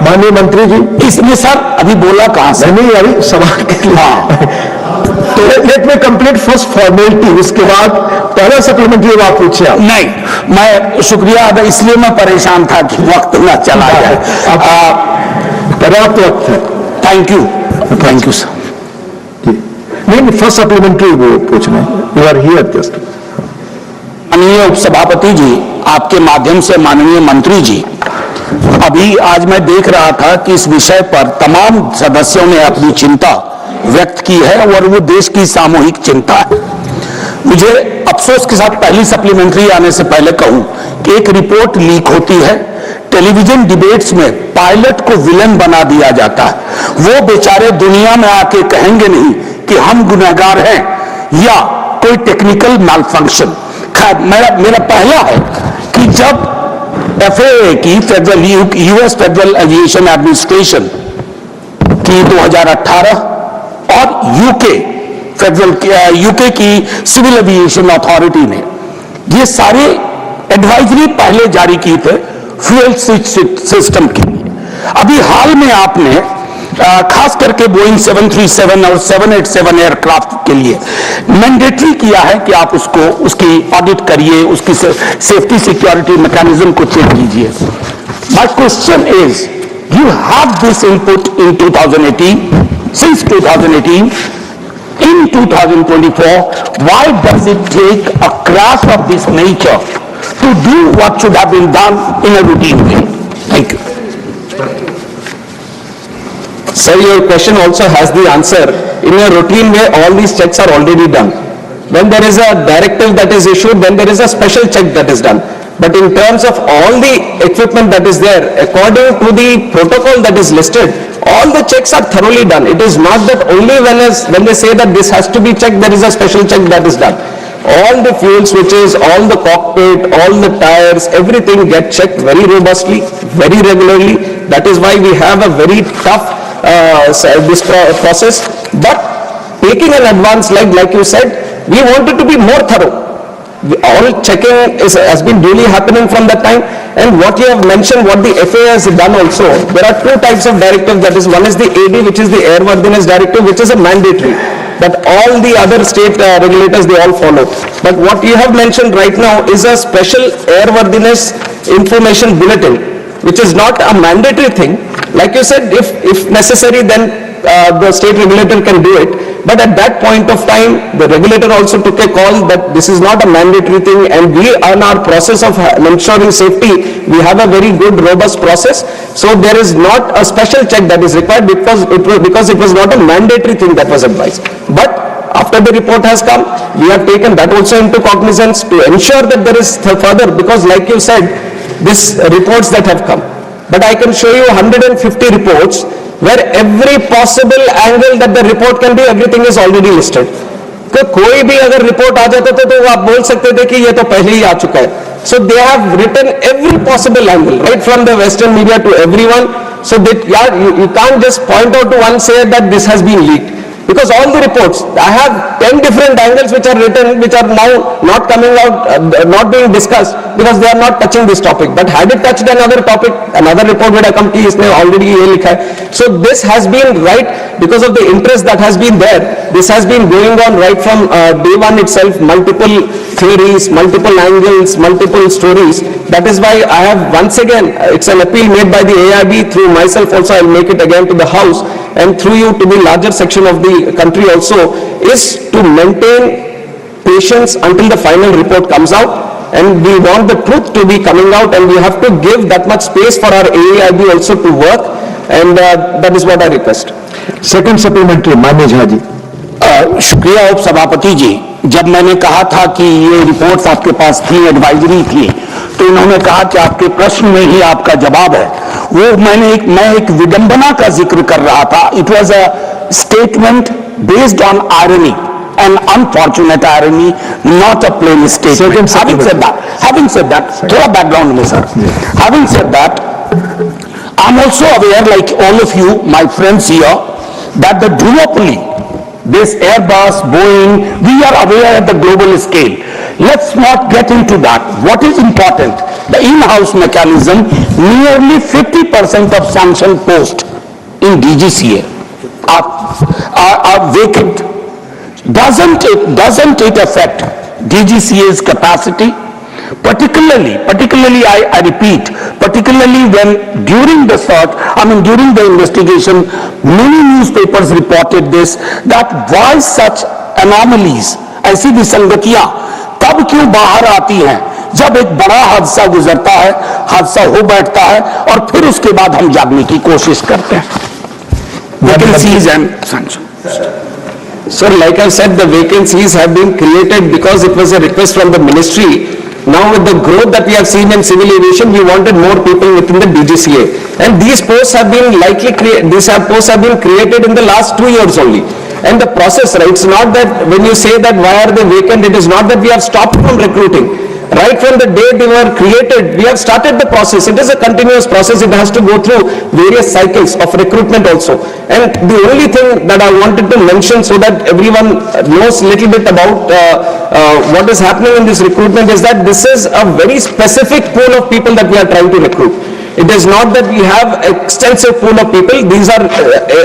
माननीय मंत्री जी, इसमें सर अभी बोला कहाँ से? नहीं अभी सवाल के लिए। तो let me complete first formality, उसके बाद पहला सप्लीमेंट्री आप पूछे। आप नहीं, मैं शुक्रिया अदा, इसलिए मैं परेशान था कि वक्त ना चला जाए। पर्याप्त वक्त है। Thank you sir. नहीं, फर्स्ट सप्लीमेंट्री वो पूछना है। You are here just. माननीय उपसभापति जी, आपके माध्यम से माननीय मंत्री जी, अभी आज मैं देख रहा था कि इस विषय पर तमाम सदस्यों ने अपनी चिंता व्यक्त की है और वो देश की सामूहिक चिंता है। मुझे अफसोस के साथ पहली सप्लीमेंट्री आने से पहले कहूं कि एक रिपोर्ट लीक होती है, टेलीविजन डिबेट्स में पायलट को विलन बना दिया जाता है। वो बेचारे दुनिया में आके कहेंगे नहीं कि हम गुनहगार हैं या कोई टेक्निकल मालफंक्शन। खैर, मेरा पहला है कि जब FAA की US फेडरल एविएशन एडमिनिस्ट्रेशन की 2018 और यूके की सिविल एविएशन अथॉरिटी ने ये सारे एडवाइजरी पहले जारी की थे फ्यूल सिस्टम के लिए। अभी हाल में आपने खास करके बोइंग 737 और 787 एयरक्राफ्ट के लिए मैंडेटरी किया है कि आप उसकी ऑडिट करिए, उसकी सेफ्टी सिक्योरिटी मैकेनिज्म को चेक कीजिए। My question is, you have this input in 2018, since 2018, in 2024, why does it take a crash of this nature to do what should have been done in a routine way? Thank you. Sir, your question also has the answer. In a routine way, all these checks are already done. When there is a directive that is issued, then there is a special check that is done. But in terms of all the equipment that is there, according to the protocol that is listed, all the checks are thoroughly done. It is not that only when they say that this has to be checked, there is a special check that is done. All the fuel switches, all the cockpit, all the tires, everything get checked very robustly, very regularly. That is why we have a very tough this process. But taking an advance like you said, we wanted to be more thorough. All checking has been duly happening from that time. And what you have mentioned, what the FAA has done also, there are two types of directives. That is, one is the AD, which is the Airworthiness Directive, which is a mandatory, that all the other state regulators, they all follow. But what you have mentioned right now is a special airworthiness information bulletin, which is not a mandatory thing. Like you said, if necessary, then the state regulator can do it. But at that point of time, the regulator also took a call that this is not a mandatory thing, and we, on our process of ensuring safety, we have a very good, robust process. So there is not a special check that is required because it was not a mandatory thing that was advised. But after the report has come, we have taken that also into cognizance to ensure that there is further, because like you said, these reports that have come. But I can show you 150 reports where every possible angle that the report can be, everything is already listed. तो कोई भी अगर report आ जाता था तो आप बोल सकते थे कि ये तो पहले ही आ चुका है. So they have written every possible angle, right from the Western media to everyone. So that you can't just point out to one, say that this has been leaked. Because all the reports, I have 10 different angles which are written, which are now not coming out, not being discussed, because they are not touching this topic. But had it touched another topic, another report would have come ki isne already ye likha hai. So this has been right because of the interest that has been there. This has been going on right from day one itself, multiple theories, multiple angles, multiple stories. That is why I have once again, it's an appeal made by the AIB through myself also, I'll make it again to the House and through you to the larger section of the country also, is to maintain patience until the final report comes out. And we want the truth to be coming out, and we have to give that much space for our AIB also to work, and that is what I request. Second supplementary, Manesh Haji. शुक्रिया उप सभापति जी. जब मैंने कहा था कि ये reports आपके पास थी, एडवाइजरी थी, तो उन्होंने कहा कि आपके प्रश्न में ही आपका जवाब है. वो मैं एक विडंबना का जिक्र कर रहा था. It was a statement based on irony, an unfortunate irony, not a plain statement. Having said that, थोड़ा background में sir. Having said that, I'm also aware, like all of you, my friends here, that the duopoly, this Airbus, Boeing, we are aware at the global scale. Let's not get into that. What is important? The in-house mechanism, nearly 50% of sanction posts in DGCA are vacant. Doesn't it affect DGCA's capacity? Particularly, I repeat, particularly when during the search, during the investigation, many newspapers reported this, that why such anomalies, ऐसी विसंगतियां तब क्यों बाहर आती हैं जब एक बड़ा हादसा गुजरता है, हादसा हो बैठता है और फिर उसके बाद हम जागने की कोशिश करते हैं. Vacancies and sanctions. Sir, like I said, the vacancies have been created because it was a request from the ministry. Now with the growth that we have seen in civil aviation, we wanted more people within the DGCA. And these posts have been posts have been created in the last 2 years only. And the process, right, it's not that when you say that why are they vacant, it is not that we have stopped from recruiting. Right from the day they were created, we have started the process. It is a continuous process. It has to go through various cycles of recruitment also. And the only thing that I wanted to mention so that everyone knows a little bit about what is happening in this recruitment is that this is a very specific pool of people that we are trying to recruit. It is not that we have extensive pool of people. These are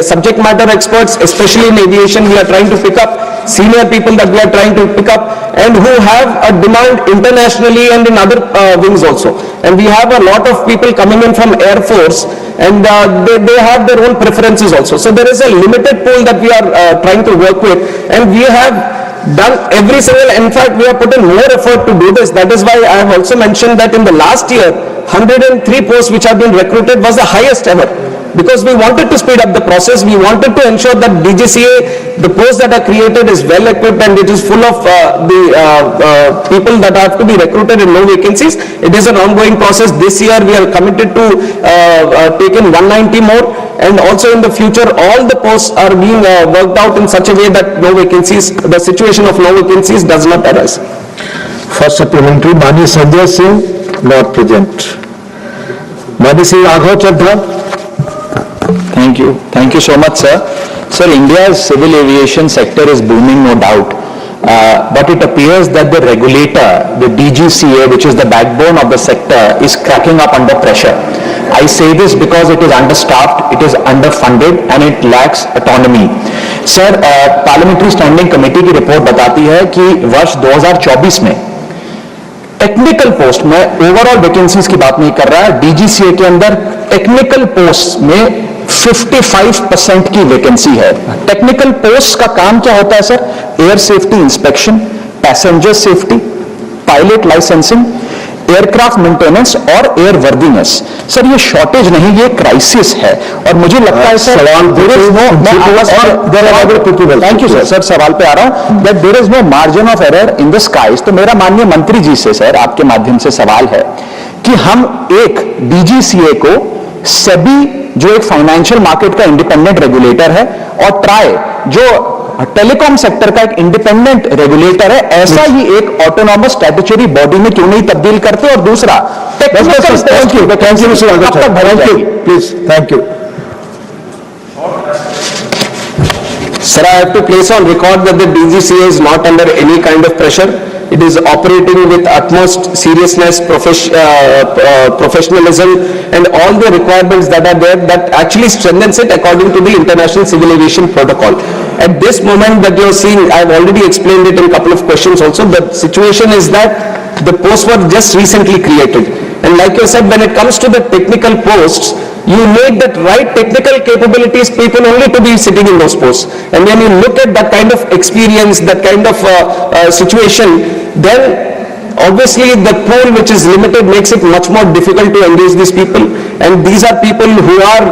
subject matter experts, especially in aviation. We are trying to pick up senior people that we are trying to pick up and who have a demand internationally and in other wings also. And we have a lot of people coming in from Air Force, and they have their own preferences also. So there is a limited pool that we are trying to work with, and we have done every single, in fact we have put in more effort to do this. That is why I have also mentioned that in the last year 103 posts which have been recruited was the highest ever, because we wanted to speed up the process. We wanted to ensure that DGCA, the posts that are created, is well equipped and it is full of people that have to be recruited and no vacancies. It is an ongoing process. This year we are committed to take in 190 more, and also in the future all the posts are being worked out in such a way that no vacancies, the situation of no vacancies does not arise. First supplementary, Mani Sanjay Singh, not present. Mani Singh Raghav Chadha. Thank you so much, sir. Sir, India's civil aviation sector is booming, no doubt. but it appears that the regulator, the DGCA, which is the backbone of the sector, is cracking up under pressure. I say this because it is understaffed, it is underfunded and it lacks autonomy. Sir, parliamentary standing committee की report बताती है कि वर्ष 2024 में technical post में overall vacancies की बात नहीं कर रहा है, डीजीसीए के अंदर टेक्निकल पोस्ट में 55% की वैकेंसी है। टेक्निकल पोस्ट का काम क्या होता है sir? Air safety inspection, passenger safety, pilot licensing, aircraft maintenance और एयर वर्दीनेस। सर ये शॉर्टेज नहीं, ये क्राइसिस है और मुझे लगता है सर थैंक यू सर सवाल पे आ रहा हूं that there is no margin of error in the skies. तो मेरा माननीय मंत्री जी से सर आपके माध्यम से सवाल है कि हम एक डीजीसीए को सेबी जो एक फाइनेंशियल मार्केट का इंडिपेंडेंट रेगुलेटर है और ट्राई जो टेलीकॉम सेक्टर का एक इंडिपेंडेंट रेगुलेटर है, ऐसा ही एक ऑटोनॉमस स्टैट्यूटरी बॉडी में क्यों नहीं तब्दील करते? और दूसरा please thank you Sir, I have to place on record that the DGCA is not under any kind of pressure. It is operating with utmost seriousness, professionalism and all the requirements that are there that actually strengthens it according to the International Civil Aviation Protocol. At this moment that you are seeing, I have already explained it in a couple of questions also, the situation is that the posts were just recently created. And like you said, when it comes to the technical posts, you need that right technical capabilities people only to be sitting in those posts. And when you look at that kind of experience, that kind of situation, then obviously the pool which is limited makes it much more difficult to engage these people. And these are people who are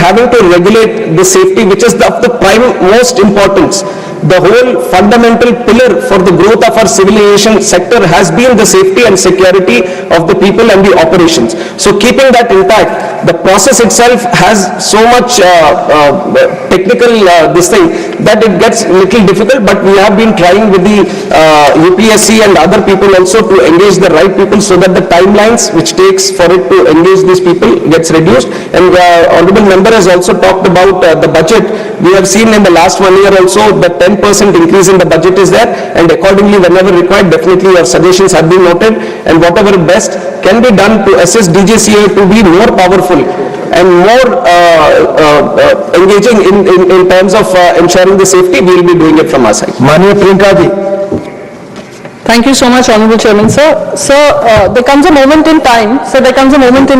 having to regulate the safety, which is of the prime most importance. The whole fundamental pillar for the growth of our civil aviation sector has been the safety and security of the people and the operations. So keeping that intact, the process itself has so much technical this thing that it gets little difficult, but we have been trying with the UPSC and other people also to engage the right people so that the timelines which takes for it to engage these people gets reduced. And honorable member has also talked about the budget. We have seen in the last 1 year also that 10% increase in the budget is there, and accordingly whenever required definitely your suggestions have been noted, and whatever best can be done to assist DGCA to be more powerful and more engaging in terms of ensuring the safety, we will be doing it from our side. माननीय Priyanka ji. Thank you so much, Honorable Chairman, sir. Sir, there comes a moment in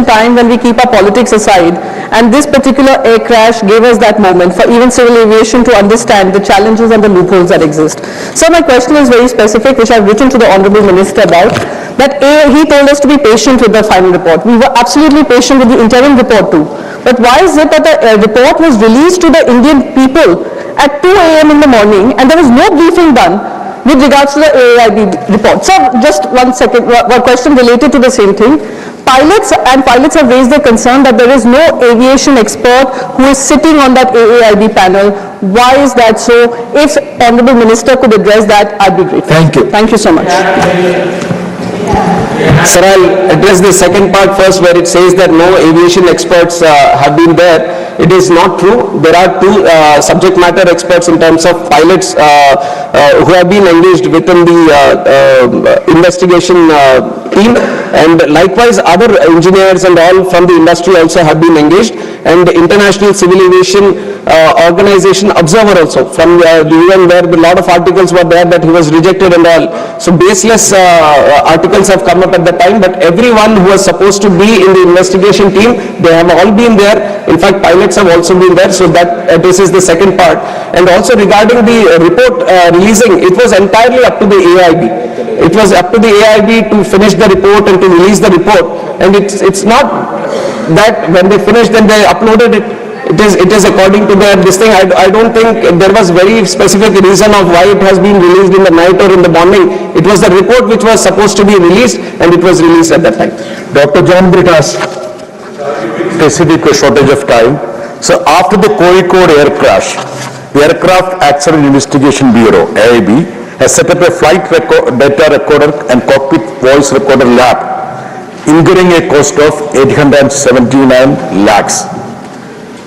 time when we keep our politics aside, and this particular air crash gave us that moment for even civil aviation to understand the challenges and the loopholes that exist. So my question is very specific, which I've written to the Honorable Minister about, that he told us to be patient with the final report. We were absolutely patient with the interim report too. But why is it that the report was released to the Indian people at 2 a.m. in the morning and there was no briefing done with regards to the AAIB report? So just one question related to the same thing. Pilots have raised the concern that there is no aviation expert who is sitting on that AAIB panel. Why is that so? If Honorable Minister could address that, I'd be grateful. Thank you. Thank you so much. Sir, I'll address the second part first, where it says that no aviation experts have been there. It is not true. There are two subject matter experts in terms of pilots who have been engaged within the investigation team, and likewise other engineers and all from the industry also have been engaged, and the International Civil Aviation Organization observer also from the UN, where a lot of articles were there that he was rejected and all. So baseless articles have come up at the time, but everyone who was supposed to be in the investigation team, they have all been there. In fact, pilots have also been there, so that addresses the second part. And also regarding the report releasing, it was entirely up to the AIB. It was up to the AIB to finish the report and to release the report. And it's not that when they finished then they uploaded it. It is according to this thing. I don't think there was very specific reason of why it has been released in the night or in the morning. It was the report which was supposed to be released, and it was released at that time. Dr. John Britas. Specific shortage of time. So after the Kozhikode air crash, the Aircraft Accident Investigation Bureau, AIB, has set up a flight data recorder and cockpit voice recorder lab, incurring a cost of 879 lakhs.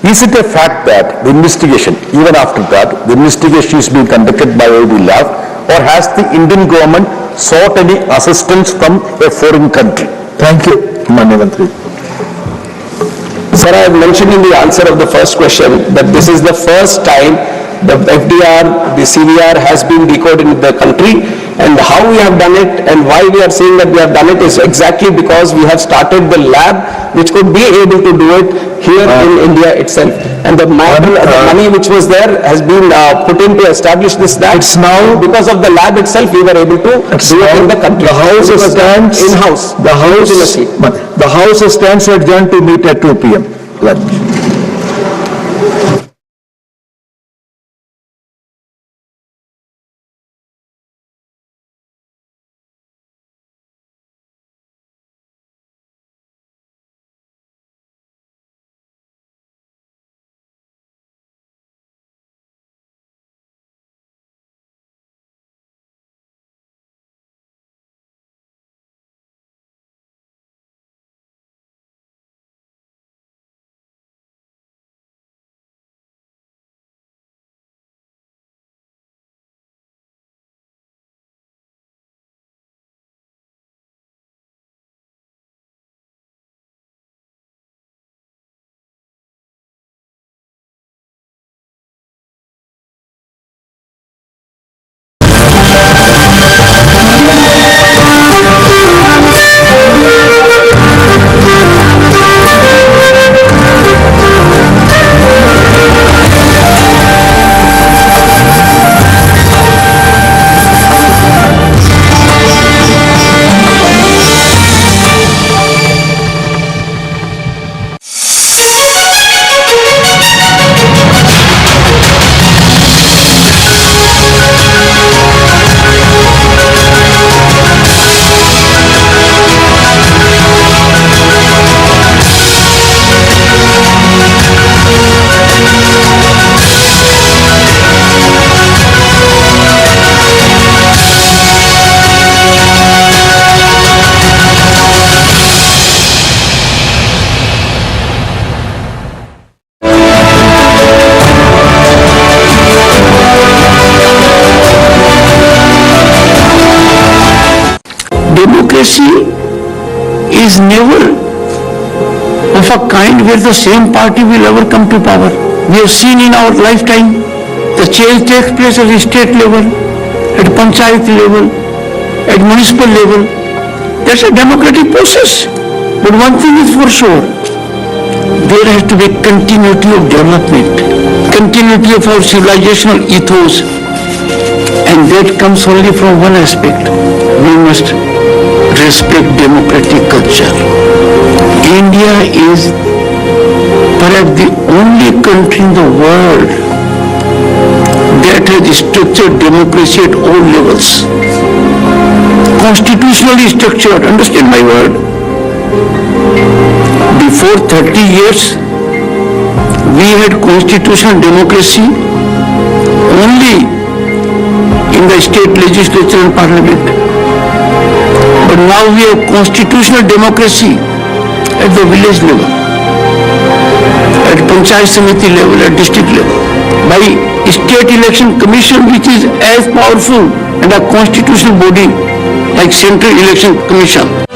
Is it a fact that the investigation, even after that, the investigation is being conducted by AIB lab or has the Indian government sought any assistance from a foreign country? Thank you, Manya Mantri. Sir, I have mentioned in the answer of the first question that this is the first time the FDR, the CVR has been decoded in the country, and how we have done it and why we are saying that we have done it is exactly because we have started the lab which could be able to do it here in India itself. And the money which was there has been put in to establish this lab. It's now, because of the lab itself, we were able to do it in the country. the House stands in-house. The House stands adjourned to meet at 2 p.m. Lunch. Democracy is never of a kind where the same party will ever come to power. We have seen in our lifetime the change takes place at the state level, at panchayat level, at municipal level. That's a democratic process. But one thing is for sure, there has to be continuity of development, continuity of our civilizational ethos, and that comes only from one aspect. We must respect democratic culture. India is perhaps the only country in the world that has structured democracy at all levels. Constitutionally structured, understand my word. Before 30 years, we had constitutional democracy only in the state legislature and parliament. But now we have constitutional democracy at the village level, at Panchayat Samiti level, at district level, by State Election Commission, which is as powerful and a constitutional body like Central Election Commission.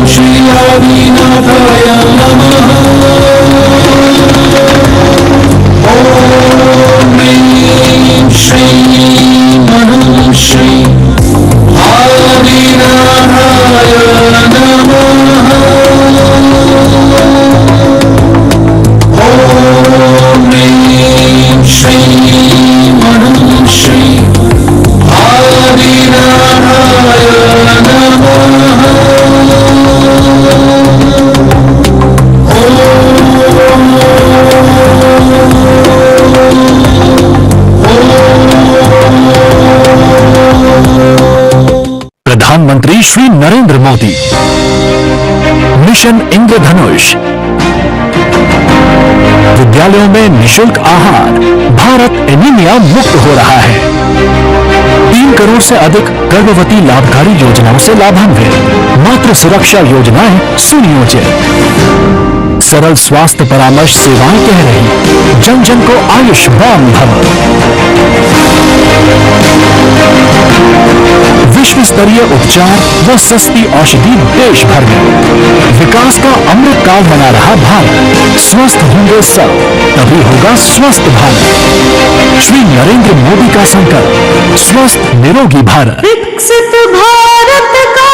Shri Adinathaya Namaha. प्रधानमंत्री Shri Narendra Modi, mission इंद्रधनुष, विद्यालयों में निशुल्क आहार, Bharat anaemia मुक्त हो रहा है। 3 करोड़ से अधिक गर्भवती लाभकारी योजनाओं से लाभान्वित, मातृ सुरक्षा योजनाएं सुनियोजित, सरल स्वास्थ्य परामर्श सेवाएं कह रही, जन जन को आयुष्मान भव। विश्व स्तरीय उपचार व सस्ती औषधि देश भर में, विकास का अमृत काल मना रहा भारत। स्वस्थ होंगे सब, तभी होगा स्वस्थ भारत। श्री नरेंद्र मोदी का संकल्प, स्वस्थ निरोगी भारत। विकसित भारत का